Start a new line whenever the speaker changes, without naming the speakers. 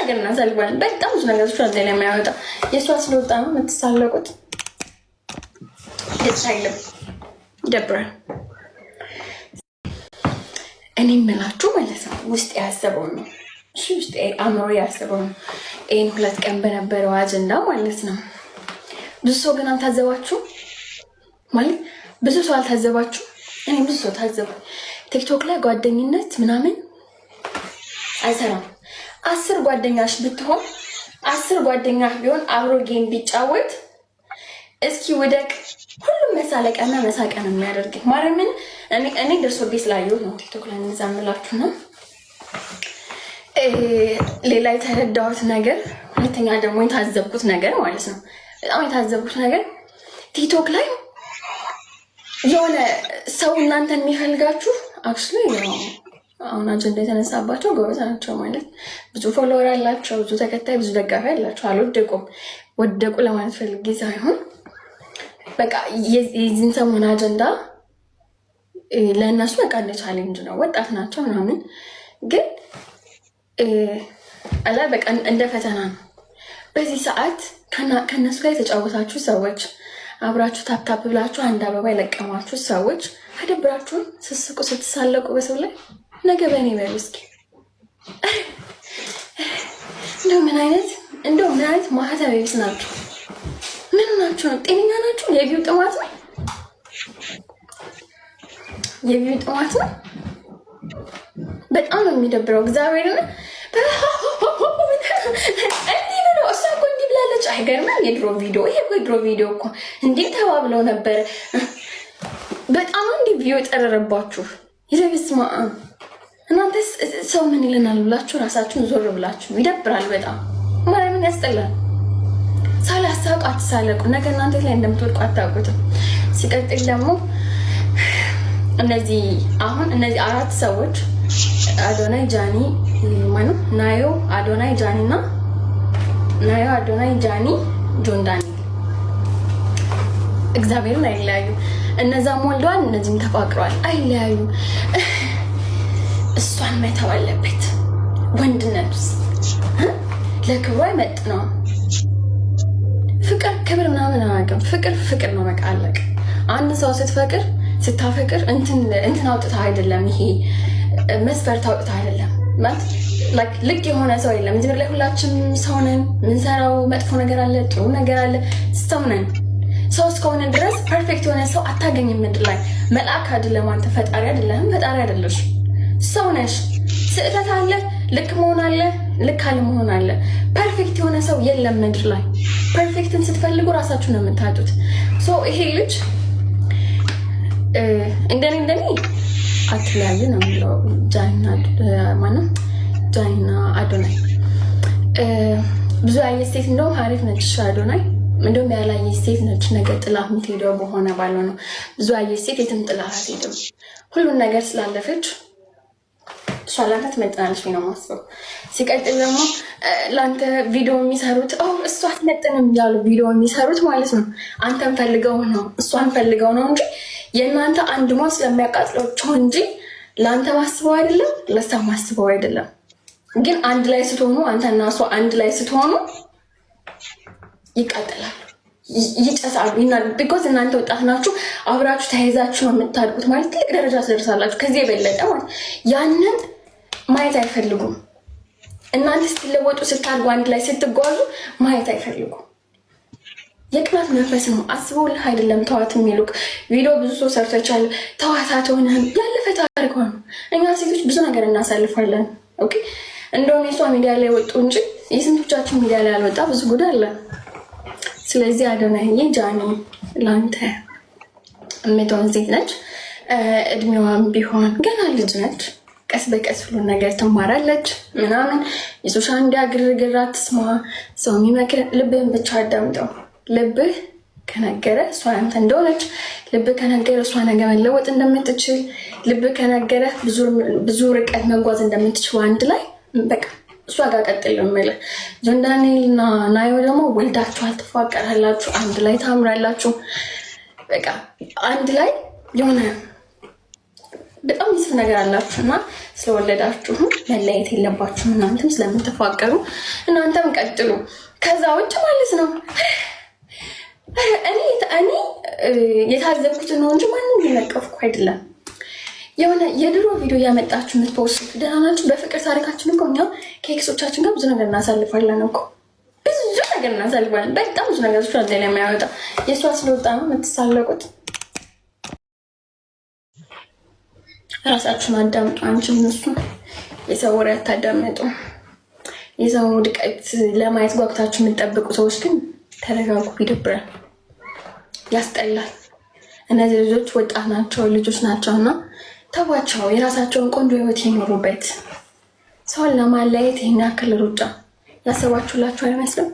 ነገር እናሳልፋለን። በጣም ብዙ ነገሮች አንተ ላይ የሚያወጣ የእሷ ስለወጣ ነው የምትሳለቁት። ደስ አይልም፣ ይደብራል። እኔ የምላችሁ ማለት ነው ውስጥ ያሰበው ነው እሺ፣ ውስጥ አእምሮ ያሰበው ነው። ይህን 2 ቀን በነበረው አጀንዳ ማለት ነው። ብዙ ሰው ግን አልታዘባችሁ ማለት ብዙ ሰው አልታዘባችሁ። እኔ ብዙ ሰው ታዘቡ። ቲክቶክ ላይ ጓደኝነት ምናምን አይሰራም። 10 ጓደኛሽ ብትሆን 10 ጓደኛሽ ቢሆን አብሮ ጌም ቢጫወት እስኪ ወደቅ ሁሉም መሳለቂያና መሳቂያ ነው የሚያደርግ። ማርያምን እኔ ደርሶብኝ ስላየሁት ነው ቲክቶክ ላይ እንዛምላችሁ ነው። ሌላ የተረዳሁት ነገር፣ ሁለተኛ ደግሞ የታዘብኩት ነገር ማለት ነው። በጣም የታዘብኩት ነገር ቲክቶክ ላይ የሆነ ሰው እናንተን የሚፈልጋችሁ አክቹዋሊ አሁን አጀንዳ የተነሳባቸው ጎበዝ ናቸው ማለት ብዙ ፎሎወር አላቸው፣ ብዙ ተከታይ፣ ብዙ ደጋፊ አላቸው። አልወደቁም። ወደቁ ለማለት ፈልጌ ሳይሆን በቃ የዚህን ሰሞን አጀንዳ ለእነሱ በቃ እንደ ቻሌንጅ ነው። ወጣት ናቸው ምናምን፣ ግን አላ በቃ እንደ ፈተና ነው። በዚህ ሰዓት ከእነሱ ጋር የተጫወታችሁ ሰዎች፣ አብራችሁ ታፕታፕ ብላችሁ አንድ አበባ የለቀማችሁ ሰዎች አይደብራችሁም? ስስቁ ስትሳለቁ በሰው ላይ ነገ በእኔ በሉ እስኪ። እንደው ምን አይነት ማህተብ ቢስ ናችሁ? ምን ናችሁ ነው? ጤነኛ ናችሁ? የቪው ጥማት ነው፣ የቪው ጥማት ነው። በጣም ነው የሚደብረው። እግዚአብሔርን እንዲህ ብለው እሷ እኮ እንዲህ ብላለች። አይገርምም? የድሮ ቪዲዮ ይሄ እኮ የድሮ ቪዲዮ እኮ እንዲህ ተባብለው ነበረ። በጣም እንዲህ ቪዲዮ ጠረረባችሁ። ይለብስማ እናንተ ሰው ምን ይለናል ብላችሁ ራሳችሁን ዞር ብላችሁ ይደብራል። በጣም ማርያምን ያስጠላል። ሳላሳቁ አትሳለቁ። ነገ እናንተ ላይ እንደምትወድቁ አታውቁትም። ሲቀጥል ደግሞ እነዚህ 4 ሰዎች አዶናይ ጃኒ ማነው ናዮ አዶናይ ጃኒ እና ናዮ አዶናይ ጃኒ ጆን ዳንኤል እግዚአብሔርን አይለያዩ። እነዛም ወልደዋል፣ እነዚህም ተፋቅረዋል። አይለያዩ። እሷን መተው አለበት። ወንድነቱስ ለክብሯ አይመጥነውም። ፍቅር ክብር ምናምን አያውቅም። ፍቅር ነው በቃ አለቀ። አንድ ሰው ስታፈቅር እንትን አውጥታ አይደለም፣ ይሄ መስፈርት አውጥታ አይደለም ማለት ልክ የሆነ ሰው የለም። እዚህ ላይ ሁላችንም ሰው ነን። ምንሰራው መጥፎ ነገር አለ፣ ጥሩ ነገር አለ። ሰው ነን። ሰው እስከሆነ ድረስ ፐርፌክት የሆነ ሰው አታገኝም ምድር ላይ። መልአክ አይደለም አንተ፣ ፈጣሪ አይደለም፣ ፈጣሪ አይደለሽ፣ ሰው ነሽ። ስህተት አለ፣ ልክ መሆን አለ፣ ልክ አለመሆን አለ። ፐርፌክት የሆነ ሰው የለም ምድር ላይ። ፐርፌክትን ስትፈልጉ ራሳችሁ ነው የምታጡት። ይሄ ልጅ እንደኔ አትለያዩ ነው የሚለው ጃኒና አዶናይ። ብዙ ያየች ሴት እንደውም አሪፍ ነች አዶናይ። እንደውም ያላየች ሴት ነች ነገ ጥላ የምትሄደው በሆነ ባለው ነው። ብዙ ያየች ሴት የትም ጥላ አትሄድም። ሁሉን ነገር ስላለፈች እሷ ለአንተ ትመጥናለች ነው የማስበው። ሲቀጥል ደግሞ ለአንተ ቪዲዮ የሚሰሩት እሷ አትመጥንም ያሉ ቪዲዮ የሚሰሩት ማለት ነው አንተን ፈልገው ነው እሷን ፈልገው ነው እንጂ የእናንተ አንድ ሞት ስለሚያቃጥላቸው እንጂ ለአንተ ማስበው አይደለም፣ ለእሷ ማስበው አይደለም። ግን አንድ ላይ ስትሆኑ አንተና እሷ አንድ ላይ ስትሆኑ ይቃጠላሉ፣ ይጨሳሉ። ቢኮዝ እናንተ ወጣት ናችሁ፣ አብራችሁ ተያይዛችሁ ነው የምታድጉት። ማለት ትልቅ ደረጃ ትደርሳላችሁ። ከዚህ የበለጠ ማለት ያንን ማየት አይፈልጉም። እናንተ ስትለወጡ ስታድጉ አንድ ላይ ስትጓዙ ማየት አይፈልጉም። የቅናት መንፈስ ነው። አስበውልህ አይደለም ተዋት የሚሉክ ቪዲዮ ብዙ ሰው ሰርቶቻል። ተዋታት ሆነህም ያለፈ ታሪክ ሆነ። እኛ ሴቶች ብዙ ነገር እናሳልፋለን። ኦኬ እንደውም የሷ ሚዲያ ላይ ወጡ እንጂ የስንቶቻችን ሚዲያ ላይ ያልወጣ ብዙ ጉድ አለ። ስለዚህ አዶናይዬ ጃኒ ላንተ እምትሆን ሴት ነች። እድሜዋም ቢሆን ገና ልጅ ነች። ቀስ በቀስ ሁሉን ነገር ትማራለች ምናምን። የሶሻል ሚዲያ ግርግር አትስማ። ሰው የሚመክር ልብህን ብቻ አዳምጠው። ልብህ ከነገረ እሷ አንተ እንደሆነች፣ ልብህ ከነገረ እሷ ነገ መለወጥ እንደምትችል፣ ልብህ ከነገረ ብዙ ርቀት መጓዝ እንደምትችል አንድ ላይ በቃ እሷ ጋር ቀጥል የምልህ። ጆን ዳንኤል እና ናዮ ደግሞ ወልዳችኋል፣ ትፋቀራላችሁ፣ አንድ ላይ ታምራላችሁ። በቃ አንድ ላይ የሆነ በጣም ይስፍ ነገር አላችሁና ስለወለዳችሁ መለየት የለባችሁም። እናንተም ስለምትፋቀሩ እናንተም ቀጥሉ። ከዛ ውጭ ማለት ነው እኔ የታዘብኩት ነው እንጂ ማንም ሊነቀፍኩ አይደለም። የሆነ የድሮ ቪዲዮ ያመጣችሁ የምትፖስት ደህና ናችሁ። በፍቅር ታሪካችን እኮ እኛ ከኤክሶቻችን ጋር ብዙ ነገር እናሳልፋለን እኮ ብዙ ነገር እናሳልፋለን። በጣም ብዙ ነገሮች አንተ ላይ የሚያወጣ የእሷ ስለወጣ ነው የምትሳለቁት። ራሳችሁን አዳምጡ። አንቺም እሱ የሰው ወሬ አታዳምጡ። የሰው ውድቀት ለማየት ጓጉታችሁ የምትጠብቁ ሰዎች ግን ተረጋጉ። ይደብራል፣ ያስጠላል። እነዚህ ልጆች ወጣት ናቸው፣ ልጆች ናቸውና ተዋቸው። የራሳቸውን ቆንጆ ህይወት ይኖሩበት። ሰውን ለማለየት ይህን ያክል ሩጫ ያሰባችሁላችሁ አይመስልም?